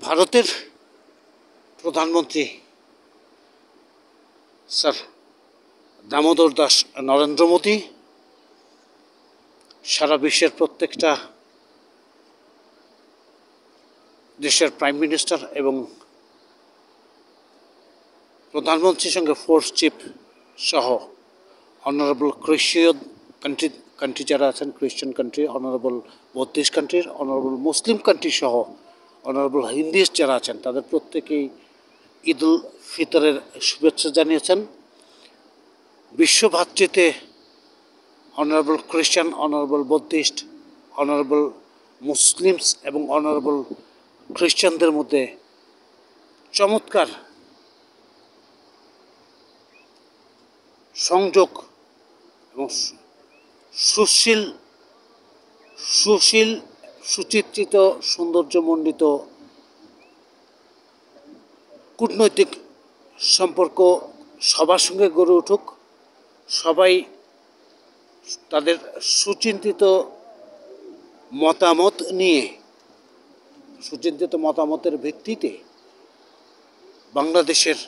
ভারতের প্রধানমন্ত্রী স্যার দামোদর দাস নরেন্দ্র মোদী সারা বিশ্বের প্রত্যেকটা দেশের প্রাইম মিনিস্টার এবং প্রধানমন্ত্রীর সঙ্গে ফোর্স চিফ সহ অনারেবল ক্রিশ্চিয়ান কান্ট্রি যারা আছেন, ক্রিশ্চিয়ান কান্ট্রি, অনারেবল বৌদ্ধিস্ট কান্ট্রির, অনারেবল মুসলিম কান্ট্রি সহ অনারেবল হিন্দুইস্ট যারা আছেন, তাদের প্রত্যেকেই ঈদ উল ফিতরের শুভেচ্ছা জানিয়েছেন। বিশ্বভাতৃতে honourable Christian, honourable Buddhist, honourable Muslims এবং অনারেবল খ্রিস্টানদের মধ্যে চমৎকার সংযোগ এবং সুচিত্রিত সৌন্দর্যমণ্ডিত কূটনৈতিক সম্পর্ক সবার সঙ্গে গড়ে উঠুক। সবাই তাদের সুচিন্তিত মতামতের ভিত্তিতে বাংলাদেশের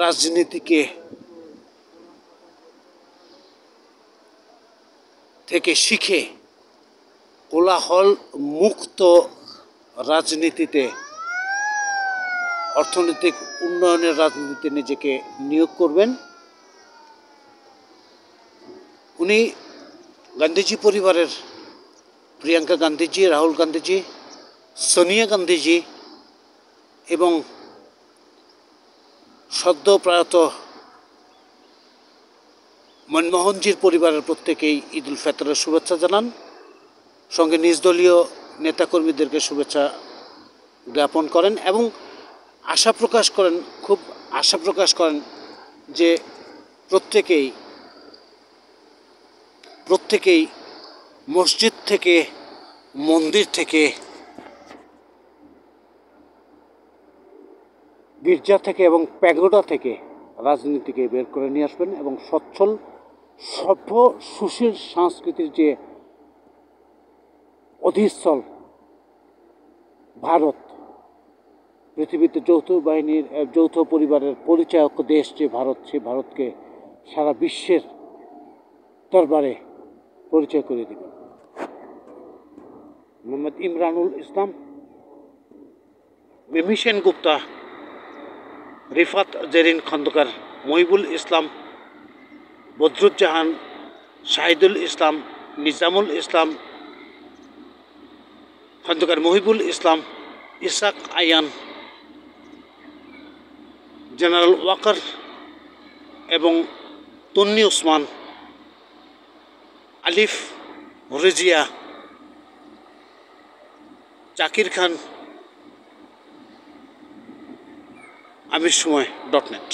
রাজনীতিকে থেকে শিখে কোলাহল মুক্ত রাজনীতিতে, অর্থনৈতিক উন্নয়নের রাজনীতিতে নিজেকে নিয়োগ করবেন। উনি গান্ধীজি পরিবারের প্রিয়াঙ্কা গান্ধীজি, রাহুল গান্ধীজি, সোনিয়া গান্ধীজি এবং সদ্য প্রয়াত মনমোহনজির পরিবারের প্রত্যেকেই ঈদ উল ফিতরের শুভেচ্ছা জানান। সঙ্গে নিজ দলীয় নেতাকর্মীদেরকে শুভেচ্ছা জ্ঞাপন করেন এবং খুব আশা প্রকাশ করেন যে প্রত্যেকেই মসজিদ থেকে, মন্দির থেকে, গির্জা থেকে এবং প্যাগোডা থেকে রাজনীতিকে বের করে নিয়ে আসবেন এবং সচ্ছল, সভ্য, সুশীল সংস্কৃতির যে অধিস্থল ভারত, পৃথিবীতে যৌথ পরিবারের পরিচায়ক দেশ যে ভারত, সে ভারতকে সারা বিশ্বের দরবারে পরিচয় করে দেবেন। মোহাম্মদ ইমরানুল ইসলাম, মিমি সেনগুপ্তা, রিফাত জেরিন খন্দকার, মহিবুল ইসলাম, বদরুজ্জামান, শাহিদুল ইসলাম, নিজামুল ইসলাম খন্দকার, মহিবুল ইসলাম, ইসাক আয়ান, জেনারেল ওয়াকার এবং তন্নি ওসমান, আলিফ রিজিয়া, জাকির খান, আমিরসময়.net।